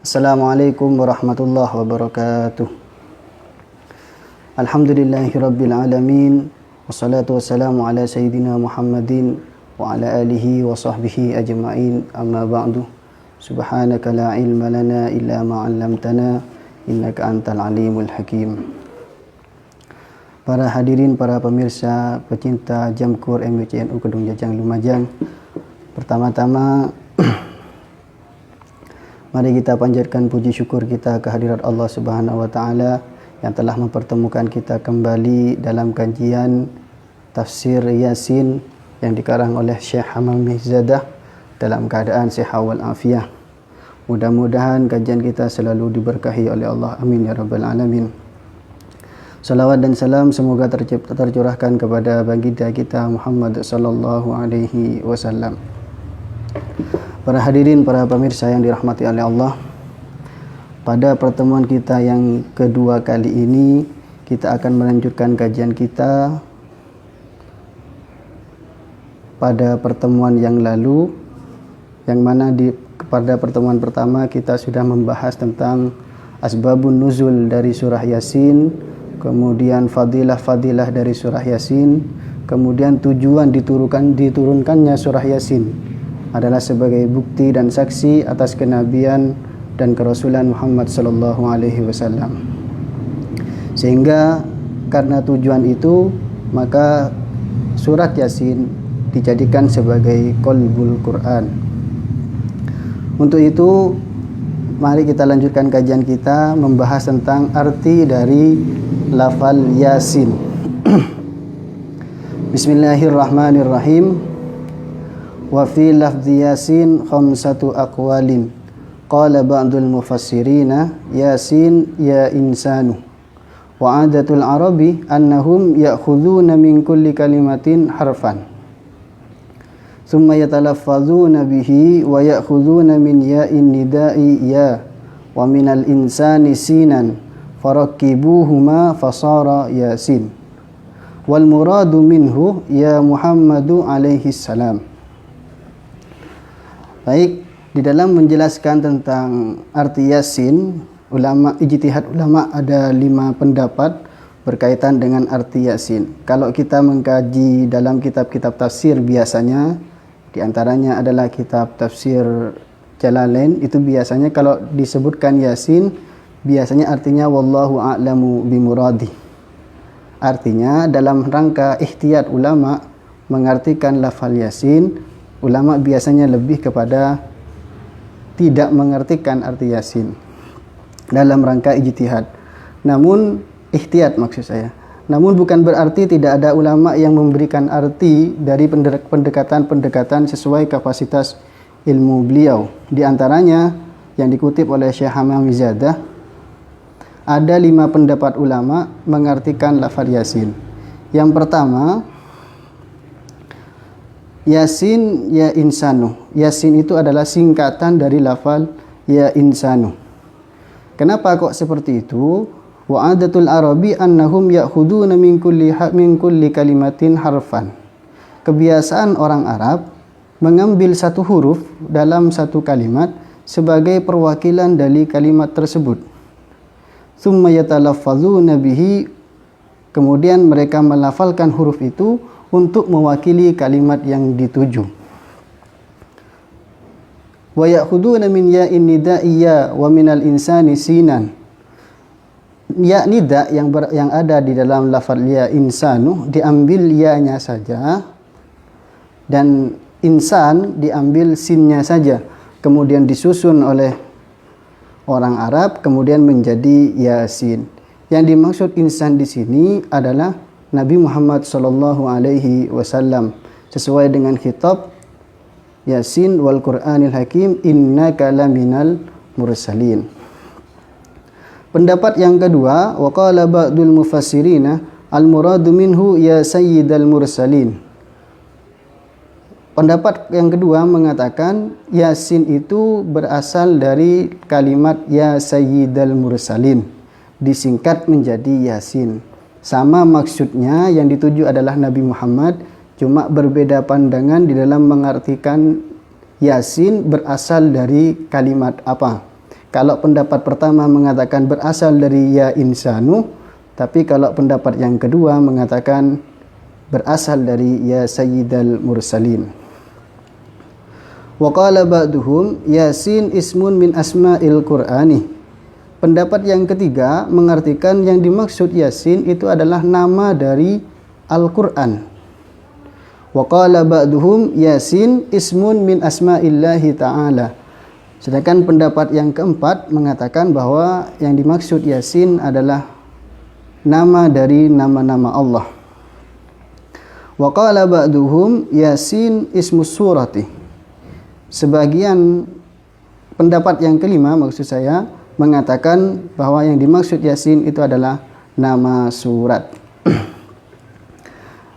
Assalamualaikum warahmatullahi wabarakatuh. Alhamdulillahirabbil alamin. Wassalatu wassalamu ala sayyidina Muhammadin wa ala alihi wa sahbihi ajma'in. Amma ba'du. Subhanaka la ilma lana illa ma 'allamtana innaka antal alimul hakim. Para hadirin, para pemirsa, pecinta Jamkur MUCNU Kedung Jajang Lumajang. Pertama-tama mari kita panjatkan puji syukur kita kehadirat Allah Subhanahu wa taala yang telah mempertemukan kita kembali dalam kajian tafsir Yasin yang dikarang oleh Syekh Hamam Mihzadah dalam keadaan sehat wal afiah. Mudah-mudahan kajian kita selalu diberkahi oleh Allah. Amin ya rabbal alamin. Salawat dan salam semoga tercurahkan kepada baginda kita Muhammad sallallahu alaihi wasallam. Para hadirin, para pemirsa yang dirahmati oleh Allah, pada pertemuan kita yang kedua kali ini kita akan melanjutkan kajian kita pada pertemuan yang lalu, yang mana pada pertemuan pertama kita sudah membahas tentang asbabun nuzul dari surah Yasin, kemudian fadilah-fadilah dari surah Yasin, kemudian tujuan diturunkannya surah Yasin adalah sebagai bukti dan saksi atas kenabian dan kerasulan Muhammad sallallahu alaihi wasallam. Sehingga karena tujuan itu, maka surat Yasin dijadikan sebagai qalbul Quran. Untuk itu, mari kita lanjutkan kajian kita membahas tentang arti dari lafal Yasin. Bismillahirrahmanirrahim. Wa fi lafzi Yasin khamsatu aqwalin. Qala ba'dul mufassirina Yasin ya insanu. Wa adatul arabi annahum ya'khuduna min kulli kalimatin harfan. Thumma yatalaffazuna bihi wa ya'khuduna min ya'in nida'i ya wa minal insani sinan farakibuhuma fasara Yasin. Wal muradu minhu ya Muhammadu alaihi salam. Baik, di dalam menjelaskan tentang arti Yasin, ijtihad ulama ada 5 pendapat berkaitan dengan arti Yasin. Kalau kita mengkaji dalam kitab-kitab tafsir biasanya, di antaranya adalah kitab tafsir Jalalain, itu biasanya kalau disebutkan Yasin, biasanya artinya wallahu a'lamu bimuradi. Artinya dalam rangka ihtiyat ulama mengartikan lafal Yasin, ulama biasanya lebih kepada tidak mengartikan arti Yasin dalam rangka ijtihad. Namun ihtiyat maksud saya. Namun bukan berarti tidak ada ulama yang memberikan arti dari pendekatan-pendekatan sesuai kapasitas ilmu beliau. Di antaranya yang dikutip oleh Syekh Hamam Mihzadah, ada 5 pendapat ulama mengartikan lafaz Yasin. Yang pertama, Yasin ya insanu. Yasin itu adalah singkatan dari lafal ya insanu. Kenapa kok seperti itu? Wa adatul arabi annahum ya'khuduna min kulli kalimatin harfan. Kebiasaan orang Arab mengambil satu huruf dalam satu kalimat sebagai perwakilan dari kalimat tersebut. Tsumma yatalaffazuna bihi, kemudian mereka melafalkan huruf itu untuk mewakili kalimat yang dituju. Wa ya'khuduna min ya'in nida'i ya wa minal insani sinan. Ya nida yang ada di dalam lafaz ya insanu diambil ya-nya saja dan insan diambil sinnya saja, kemudian disusun oleh orang Arab kemudian menjadi Yasin. Yang dimaksud insan di sini adalah Nabi Muhammad sallallahu alaihi wasallam sesuai dengan khitab Yasin wal Qur'anil Hakim innaka laminal mursalin. Pendapat yang kedua, wa qala ba'dul mufassirina al muradu minhu ya sayyidal mursalin. Pendapat yang kedua mengatakan Yasin itu berasal dari kalimat ya sayyidal mursalin, disingkat menjadi Yasin. Sama maksudnya, yang dituju adalah Nabi Muhammad, cuma berbeda pandangan di dalam mengartikan Yasin berasal dari kalimat apa. Kalau pendapat pertama mengatakan berasal dari ya insanu, tapi kalau pendapat yang kedua mengatakan berasal dari ya sayyidal mursalin. Wa qala ba'duhum Yasin ismun min asma'il Qur'ani. Pendapat yang ketiga mengartikan yang dimaksud Yasin itu adalah nama dari Al-Qur'an. Wa qala ba'duhum Yasin ismun min asma'illahi ta'ala. Sedangkan pendapat yang keempat mengatakan bahwa yang dimaksud Yasin adalah nama dari nama-nama Allah. Wa qala ba'duhum Yasin ismus surati. Sebagian pendapat yang kelima maksud saya mengatakan bahwa yang dimaksud Yasin itu adalah nama surat.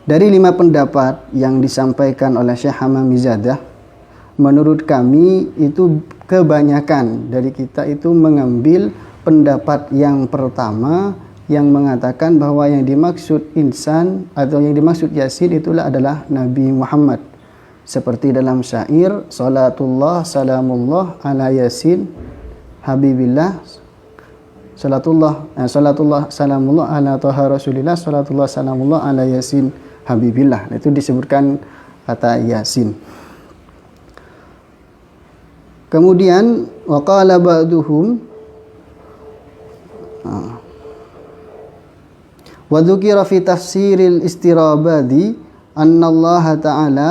Dari 5 pendapat yang disampaikan oleh Syekh Hamam Mizadah, menurut kami itu kebanyakan dari kita itu mengambil pendapat yang pertama yang mengatakan bahwa yang dimaksud insan atau yang dimaksud Yasin itulah adalah Nabi Muhammad. Seperti dalam syair, salatullah salamullah ala Yasin habibillah, salatullah salamullah ala Taha Rasulillah, salatullah salamullah ala Yasin habibillah. Itu disebutkan kata Yasin. Kemudian waqala ba'duhum wa dzukira fi tafsiril istirabadi anna Allah ta'ala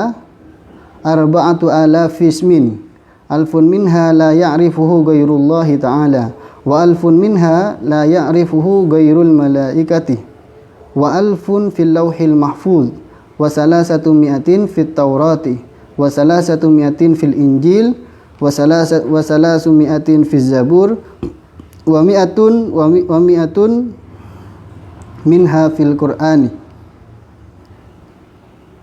arba'atu alafi ismin alfun minha la ya'rifuhu ghairullah ta'ala wa alfun minha la ya'rifuhu ghairul malaikati wa alfun fil lauhil mahfuz wa salasatu mi'atin fit taurati wa salasatu mi'atin fil injil wa salasu mi'atin fiz zabur wa mi'atun minha fil qur'ani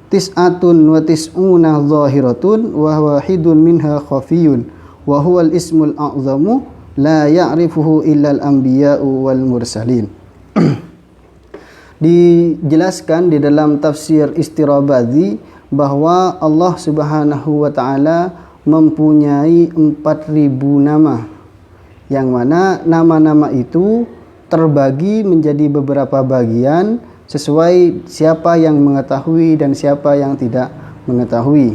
tis'atun wa tis'una zahiratun wa wahidun minha khafiyun wa huwal ismul a'zamu la ya'rifuhu illal anbiya'u wal mursalin. Dijelaskan di dalam tafsir Istirabadi bahwa Allah Subhanahu wa taala mempunyai 4.000 nama, yang mana nama-nama itu terbagi menjadi beberapa bagian sesuai siapa yang mengetahui dan siapa yang tidak mengetahui.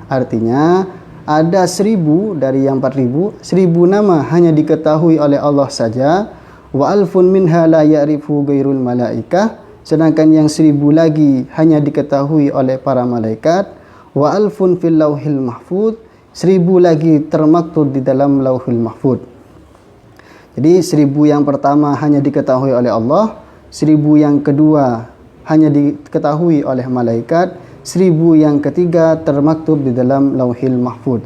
Artinya ada 1.000 dari yang 4.000, 1.000 nama hanya diketahui oleh Allah saja, wa alfun minha la ya'rifu ghairul malaikah, sedangkan yang 1.000 lagi hanya diketahui oleh para malaikat, wa alfun fil lauhil mahfuz, 1.000 lagi termaktub di dalam lauhul mahfuz. Jadi 1.000 yang pertama hanya diketahui oleh Allah, 1.000 yang kedua hanya diketahui oleh malaikat, 1.000 yang ketiga termaktub di dalam lauhil mahfuz.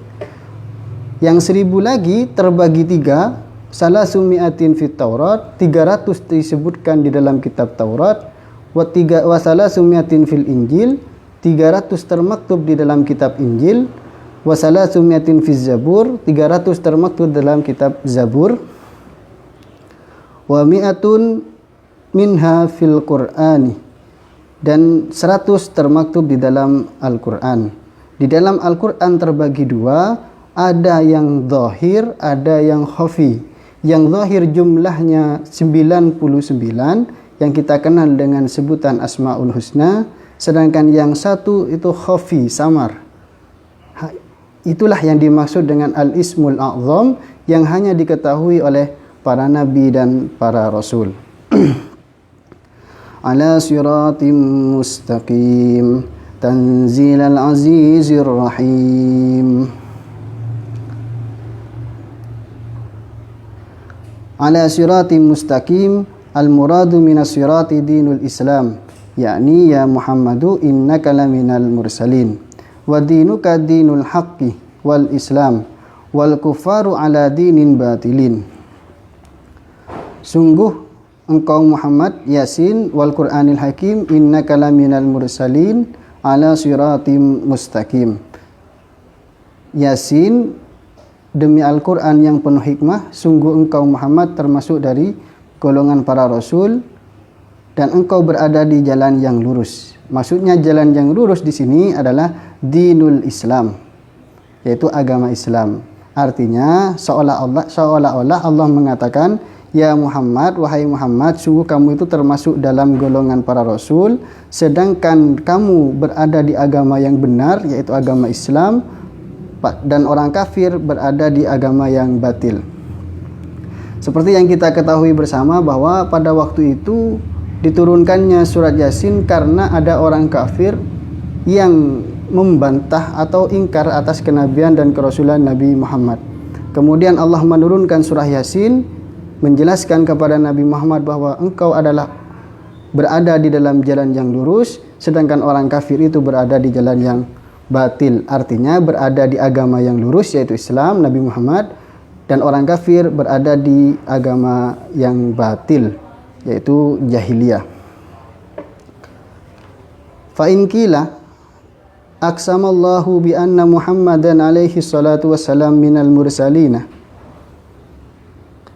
Yang 1.000 lagi terbagi 3, salasu mi'atin fit Taurat, 300 disebutkan di dalam kitab Taurat, wa salasu mi'atin fil Injil, 300 termaktub di dalam kitab Injil, wa salasu mi'atin fiz Zabur, 300 termaktub dalam kitab Zabur, wa mi'atun minha fil Qur'ani, dan 100 termaktub di dalam Al-Qur'an. Di dalam Al-Qur'an terbagi 2, ada yang zahir, ada yang khafi. Yang zahir jumlahnya 99 yang kita kenal dengan sebutan Asmaul Husna, sedangkan yang satu itu khafi, samar. Itulah yang dimaksud dengan Al-Ismul A'zam yang hanya diketahui oleh para nabi dan para rasul. Ala siratim mustaqim tanzilal azizir rahim. Ala siratim mustaqim al-muradu minas sirati dinul Islam, yakni ya Muhammadu innaka laminal mursalin wa dinuka dinul haqqi wal Islam wal kufaru ala dinin batilin. Sungguh engkau Muhammad Yasin wal Qur'anil Hakim innaka laminal mursalin ala siratim mustaqim. Yasin, demi Al-Qur'an yang penuh hikmah, sungguh engkau Muhammad termasuk dari golongan para rasul dan engkau berada di jalan yang lurus. Maksudnya jalan yang lurus di sini adalah dinul Islam, yaitu agama Islam. Artinya seolah-olah Allah mengatakan, ya Muhammad, wahai Muhammad, sungguh kamu itu termasuk dalam golongan para rasul, sedangkan kamu berada di agama yang benar, yaitu agama Islam, dan orang kafir berada di agama yang batil. Seperti yang kita ketahui bersama bahwa pada waktu itu diturunkannya surat Yasin karena ada orang kafir yang membantah atau ingkar atas kenabian dan kerasulan Nabi Muhammad. Kemudian Allah menurunkan surah Yasin menjelaskan kepada Nabi Muhammad bahwa engkau adalah berada di dalam jalan yang lurus, sedangkan orang kafir itu berada di jalan yang batil. Artinya berada di agama yang lurus yaitu Islam, Nabi Muhammad, dan orang kafir berada di agama yang batil yaitu jahiliyah. Fa in qila aqsamallahu bi anna Muhammadan alaihi salatu wassalam minal mursalina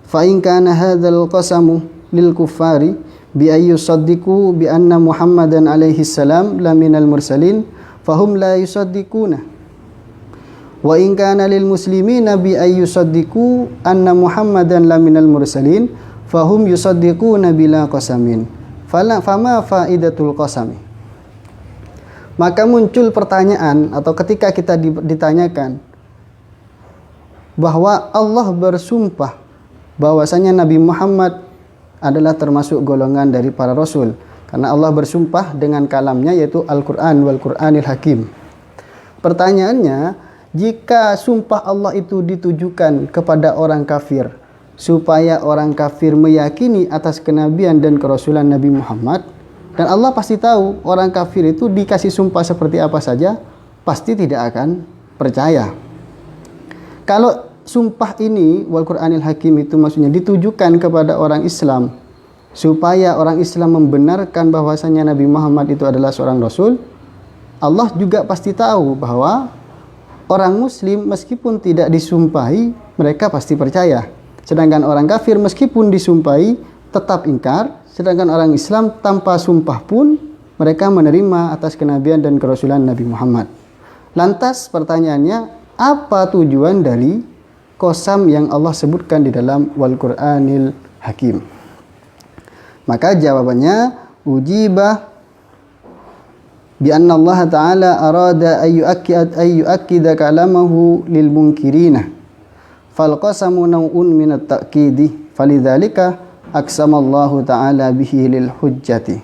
fa in kana hadzal qasamu lil kuffari bi ay yusaddiqu bi anna Muhammadan alaihi salam la minal mursalin fahum la yusaddiquna wa in kana lil muslimina bi ay yusaddiqu anna Muhammadan la minal mursalin fahum yusaddiquna bila qasamin fama faidatul qasami. Maka muncul pertanyaan, atau ketika kita ditanyakan bahwa Allah bersumpah bahwasanya Nabi Muhammad adalah termasuk golongan dari para rasul, karena Allah bersumpah dengan kalamnya yaitu Al-Quran wal Quranil Hakim. Pertanyaannya, jika sumpah Allah itu ditujukan kepada orang kafir supaya orang kafir meyakini atas kenabian dan kerasulan Nabi Muhammad, dan Allah pasti tahu orang kafir itu dikasih sumpah seperti apa saja pasti tidak akan percaya. Kalau sumpah ini wal Quranil Hakim itu maksudnya ditujukan kepada orang Islam supaya orang Islam membenarkan bahwasanya Nabi Muhammad itu adalah seorang rasul, Allah juga pasti tahu bahwa orang muslim meskipun tidak disumpahi mereka pasti percaya, sedangkan orang kafir meskipun disumpahi tetap ingkar, sedangkan orang Islam tanpa sumpah pun mereka menerima atas kenabian dan kerasulan Nabi Muhammad. Lantas pertanyaannya, apa tujuan dari qasam yang Allah sebutkan di dalam wal Quranil Hakim? Maka jawabannya, ujibah bi anna Allah Ta'ala arada ayyuakkida kalamahu lil munkirina fal qasamu naw'un min at-ta'kidi falidzalika aqsamallahu ta'ala bihi lil hujjati.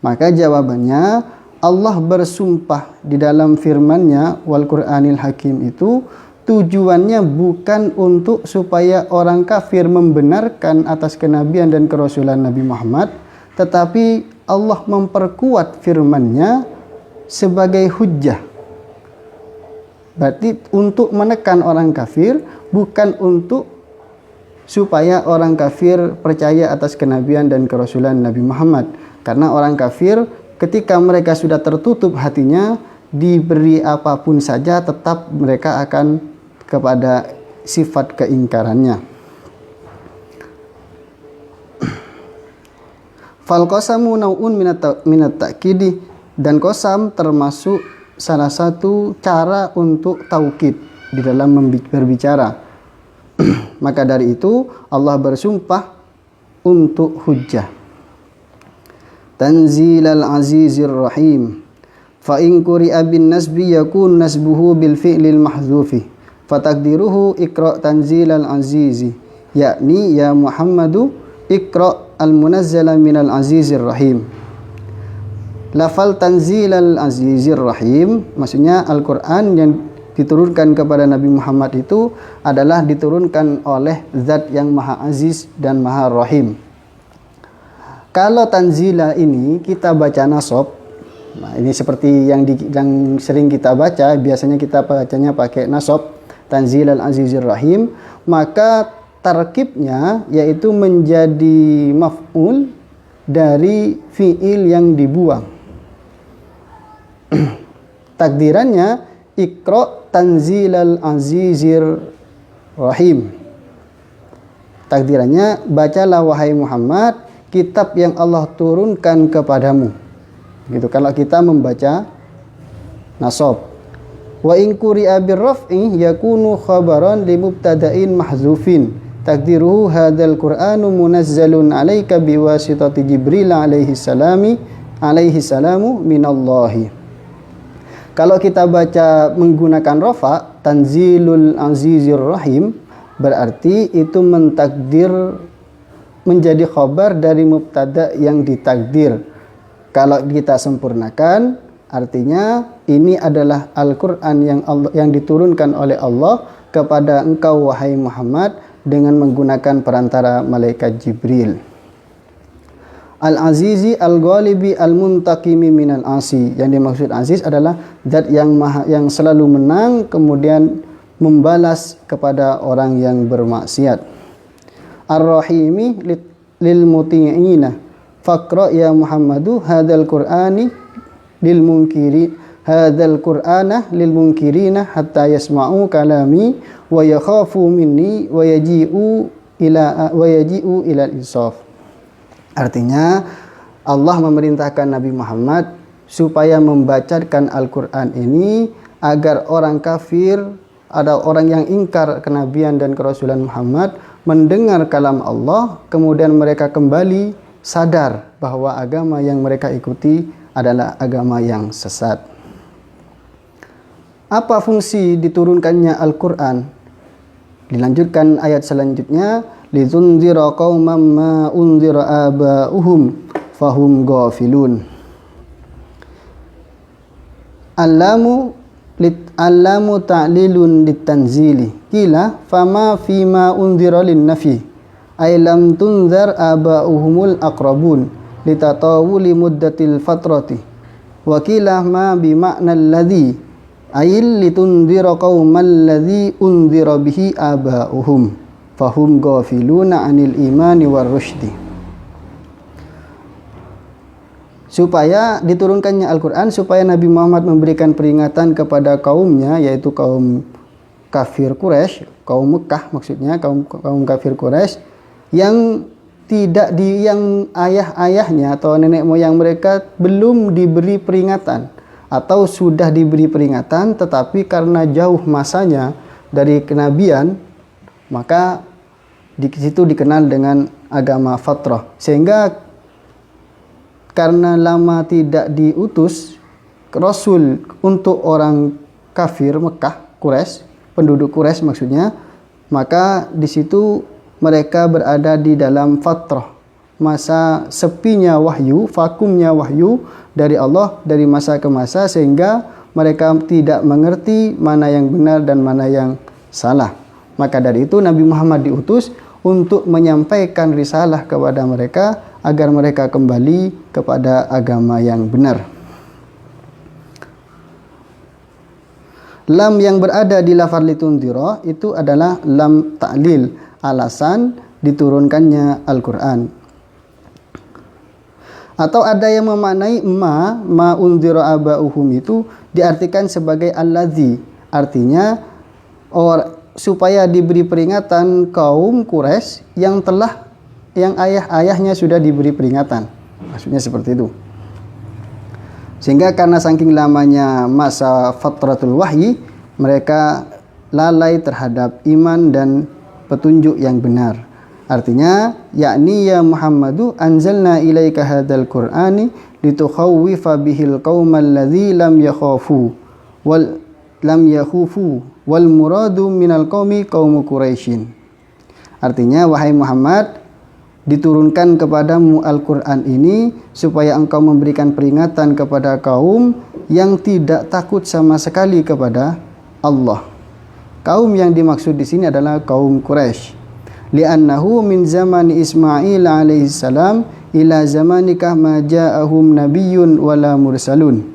Maka jawabannya, Allah bersumpah di dalam firman-Nya wal Qur'anil Hakim itu tujuannya bukan untuk supaya orang kafir membenarkan atas kenabian dan kerasulan Nabi Muhammad, tetapi Allah memperkuat firman-Nya sebagai hujjah. Berarti untuk menekan orang kafir, bukan untuk supaya orang kafir percaya atas kenabian dan kerasulan Nabi Muhammad. Karena orang kafir ketika mereka sudah tertutup hatinya, diberi apapun saja tetap mereka akan kepada sifat keingkarannya. Fal qasamu nau'un minat ta'kidi, dan qasam termasuk salah satu cara untuk taukid di dalam berbicara. Maka dari itu Allah bersumpah untuk hujjah. Tanzilal azizir rahim fa in quri'a bin nasbi yakun nasbuhu bil fi'lil mahzufi fatakdiruhu iqra tanzilal azizi, yakni ya Muhammadu iqra al munazzala minal azizir rahim. Lafal tanzilal azizir rahim maksudnya Al-Quran yang diturunkan kepada Nabi Muhammad itu adalah diturunkan oleh Zat yang Maha Aziz dan Maha Rahim. Kalau tanzila ini kita baca nasab, nah ini seperti yang sering kita baca, biasanya kita bacanya pakai nasab, tanzilal azizir rahim, maka tarkibnya yaitu menjadi maf'ul dari fi'il yang dibuang. Takdirannya Iqra tanzilal azizir rahim. Takdirannya, bacalah wahai Muhammad kitab yang Allah turunkan kepadamu. Gitu kalau kita membaca nasab. Wa in quri'a birraf'i yakunu khabaran li mubtada'in mahzufin. Takdiruhu hadzal Qur'anu munazzalun 'alaika biwasitati Jibril alaihi salamu minallahi. Kalau kita baca menggunakan rafa, tanzilul azizir rahim, berarti itu mentakdir menjadi khabar dari mubtada yang ditakdir. Kalau kita sempurnakan, artinya ini adalah Al-Quran yang diturunkan oleh Allah kepada engkau wahai Muhammad dengan menggunakan perantara malaikat Jibril. Al-Azizi Al-Ghalibi Al-Muntaqimi minal Asi. Yang dimaksud Aziz adalah zat yang selalu menang kemudian membalas kepada orang yang bermaksiat. Ar-Rahimi lil muti'ina. Faqra ya Muhammadu hadzal Qur'ani lil munkirina hatta yasma'u kalami wa yakhafu minni wa yaji'u ila al-insaf. Artinya Allah memerintahkan Nabi Muhammad supaya membacakan Al-Qur'an ini agar orang kafir, ada orang yang ingkar kenabian dan kerasulan Muhammad mendengar kalam Allah, kemudian mereka kembali sadar bahwa agama yang mereka ikuti adalah agama yang sesat. Apa fungsi diturunkannya Al-Quran? Dilanjutkan ayat selanjutnya, litunzira qauman ma unzira aba'uhum fahum ghafilun. Allamu ta'lilun litanzili. Qila fama fima unzira lin-nafi. Ay lam tunzar aba'uhumul aqrabun litatawuli muddatil fatrati. Wa qila ma bima'na alladhi ayil litunzira qauman ladzi unzira bihi aba'uhum fahum ghafiluna 'anil imani war rusydi. Supaya diturunkannya Al-Quran, supaya Nabi Muhammad memberikan peringatan kepada kaumnya, yaitu kaum kafir Quraisy, kaum Mekah maksudnya, kaum kafir Quraisy yang yang ayah-ayahnya atau nenek moyang mereka belum diberi peringatan atau sudah diberi peringatan tetapi karena jauh masanya dari kenabian, maka di situ dikenal dengan agama fatrah. Sehingga karena lama tidak diutus Rasul untuk orang kafir Mekah, Quraisy, penduduk Quraisy maksudnya, maka di situ mereka berada di dalam fatrah, masa sepinya wahyu, vakumnya wahyu dari Allah dari masa ke masa, sehingga mereka tidak mengerti mana yang benar dan mana yang salah. Maka dari itu Nabi Muhammad diutus untuk menyampaikan risalah kepada mereka agar mereka kembali kepada agama yang benar. Lam yang berada di lafaz litunzira itu adalah lam ta'lil, alasan diturunkannya Al-Quran. Atau ada yang memaknai ma unzira aba'uhum itu diartikan sebagai alladzi, artinya supaya diberi peringatan kaum Quraisy yang ayah-ayahnya sudah diberi peringatan, maksudnya seperti itu. Sehingga karena saking lamanya masa fatratul wahyi, mereka lalai terhadap iman dan petunjuk yang benar. Artinya, yakni ya Muhammadu anzalna ilaika hadzal Qur'ani litukhawwifa bihil qaumal ladzi lam yakhafu wal muradu minal qaumi qaum Quraisyin. Artinya, wahai Muhammad, diturunkan kepadamu Al-Quran ini supaya engkau memberikan peringatan kepada kaum yang tidak takut sama sekali kepada Allah. Kaum yang dimaksud di sini adalah kaum Quraisy. Li'annahu min zamani Ismail alaihi salam ila zamanika ma ja'ahum nabiyyun wala mursalun.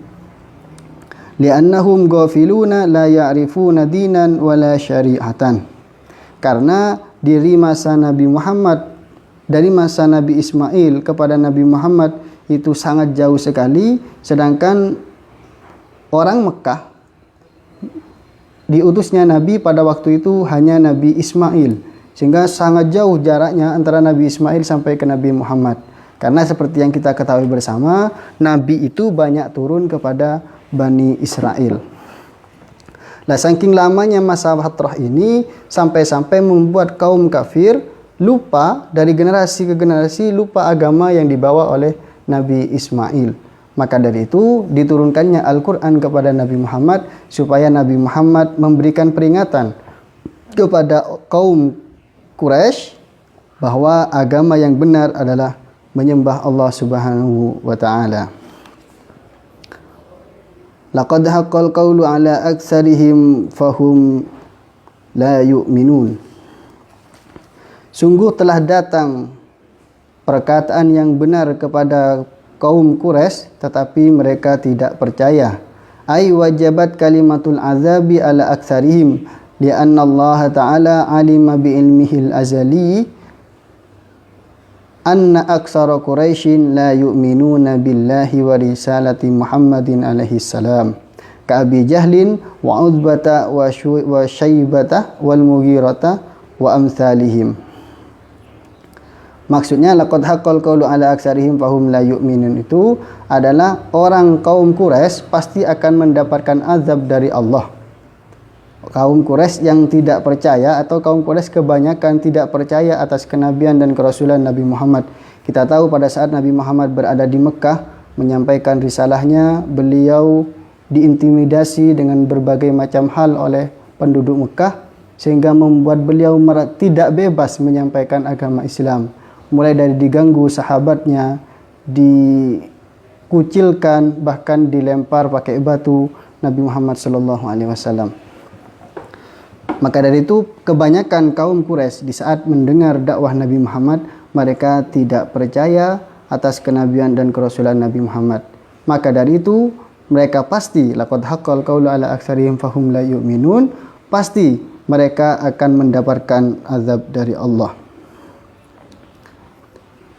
Li'annahum ghafiluna la ya'rifuna dinan wala syari'atan. Karena dari masa Nabi Muhammad, dari masa Nabi Ismail kepada Nabi Muhammad itu sangat jauh sekali, sedangkan orang Mekah diutusnya Nabi pada waktu itu hanya Nabi Ismail, sehingga sangat jauh jaraknya antara Nabi Ismail sampai ke Nabi Muhammad. Karena seperti yang kita ketahui bersama, Nabi itu banyak turun kepada Bani Israel. Nah, saking lamanya masa fatrah ini sampai-sampai membuat kaum kafir lupa dari generasi ke generasi, lupa agama yang dibawa oleh Nabi Ismail. Maka dari itu diturunkannya Al-Quran kepada Nabi Muhammad supaya Nabi Muhammad memberikan peringatan kepada kaum Quraisy bahwa agama yang benar adalah menyembah Allah Subhanahu wa taala. Laqad haqqal qawlu ala aktsarihim fahum la yu'minun. Sungguh telah datang perkataan yang benar kepada kaum Quraisy tetapi mereka tidak percaya. Ai wajabat kalimatul azabi ala aktsarihim li'anna Allah ta'ala alima bi ilmihil azali anna aksara Quraisyin la yu'minuna billahi wa risalati Muhammadin alaihi salam ka Abi Jahlin wa Utbata wa Syaibata wal Mughirata wa amsalihim. Maksudnya laqad haqqal qawlu ala aksarihim fahum la yu'minun itu adalah orang kaum Quraisy pasti akan mendapatkan azab dari Allah. Kaum Quraisy yang tidak percaya atau kaum Quraisy kebanyakan tidak percaya atas kenabian dan kerasulan Nabi Muhammad. Kita tahu pada saat Nabi Muhammad berada di Mekah menyampaikan risalahnya, beliau diintimidasi dengan berbagai macam hal oleh penduduk Mekah sehingga membuat beliau tidak bebas menyampaikan agama Islam. Mulai dari diganggu sahabatnya, dikucilkan, bahkan dilempar pakai batu Nabi Muhammad SAW. Maka dari itu kebanyakan kaum Quraisy di saat mendengar dakwah Nabi Muhammad mereka tidak percaya atas kenabian dan kerasulan Nabi Muhammad. Maka dari itu mereka pasti laqad haqqal qawlu ala aktsarihim fahum la yu'minun, pasti mereka akan mendapatkan azab dari Allah.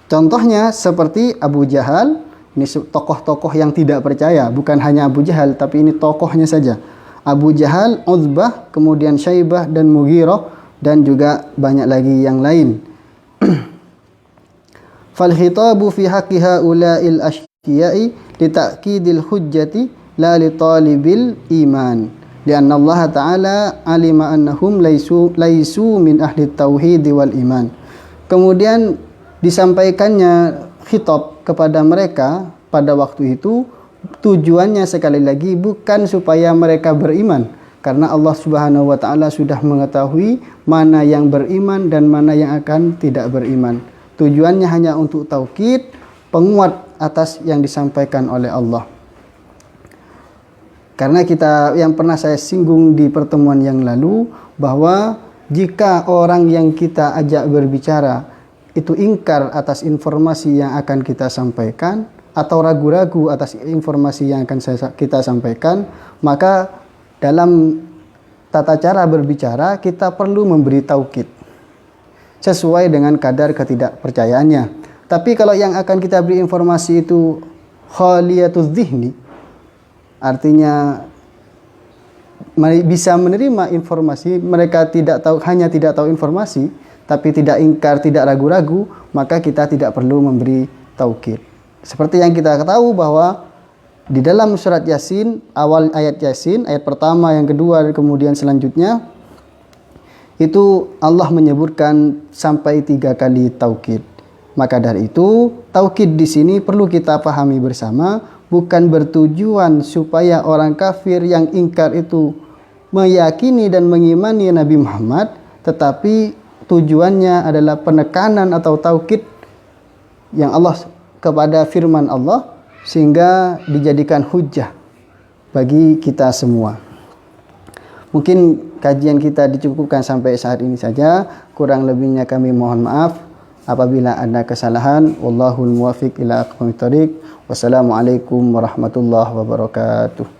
Contohnya seperti Abu Jahal, ini tokoh-tokoh yang tidak percaya, bukan hanya Abu Jahal tapi ini tokohnya saja. Abu Jahal, Utsbah, kemudian Syaibah dan Mughirah dan juga banyak lagi yang lain. Fal khitabu fi haqqi haula'il ashqiya'i li ta'kidil hujjati la li talibil iman. Lianna Allah Ta'ala alima annahum laisu min ahli tauhid wal iman. Kemudian disampaikannya khitab kepada mereka pada waktu itu. Tujuannya sekali lagi bukan supaya mereka beriman, karena Allah Subhanahu wa taala sudah mengetahui mana yang beriman dan mana yang akan tidak beriman. Tujuannya hanya untuk taukid, penguat atas yang disampaikan oleh Allah. Karena yang pernah saya singgung di pertemuan yang lalu bahwa jika orang yang kita ajak berbicara itu ingkar atas informasi yang akan kita sampaikan atau ragu-ragu atas informasi yang akan kita sampaikan, maka dalam tata cara berbicara kita perlu memberi taukid sesuai dengan kadar ketidakpercayaannya. Tapi kalau yang akan kita beri informasi itu khaliyatuz zihni, artinya bisa menerima informasi, mereka hanya tidak tahu informasi tapi tidak ingkar, tidak ragu-ragu, maka kita tidak perlu memberi taukid. Seperti yang kita ketahui bahwa di dalam surat Yasin, awal ayat Yasin, ayat pertama, yang kedua, dan kemudian selanjutnya, itu Allah menyebutkan sampai 3 kali taukid. Maka dari itu, taukid di sini perlu kita pahami bersama, bukan bertujuan supaya orang kafir yang ingkar itu meyakini dan mengimani Nabi Muhammad, tetapi tujuannya adalah penekanan atau taukid yang Allah kepada firman Allah sehingga dijadikan hujjah bagi kita semua. Mungkin kajian kita dicukupkan sampai saat ini saja. Kurang lebihnya kami mohon maaf apabila ada kesalahan. Wallahul muwaffiq ila aqwamit thoriq. Wassalamualaikum warahmatullahi wabarakatuh.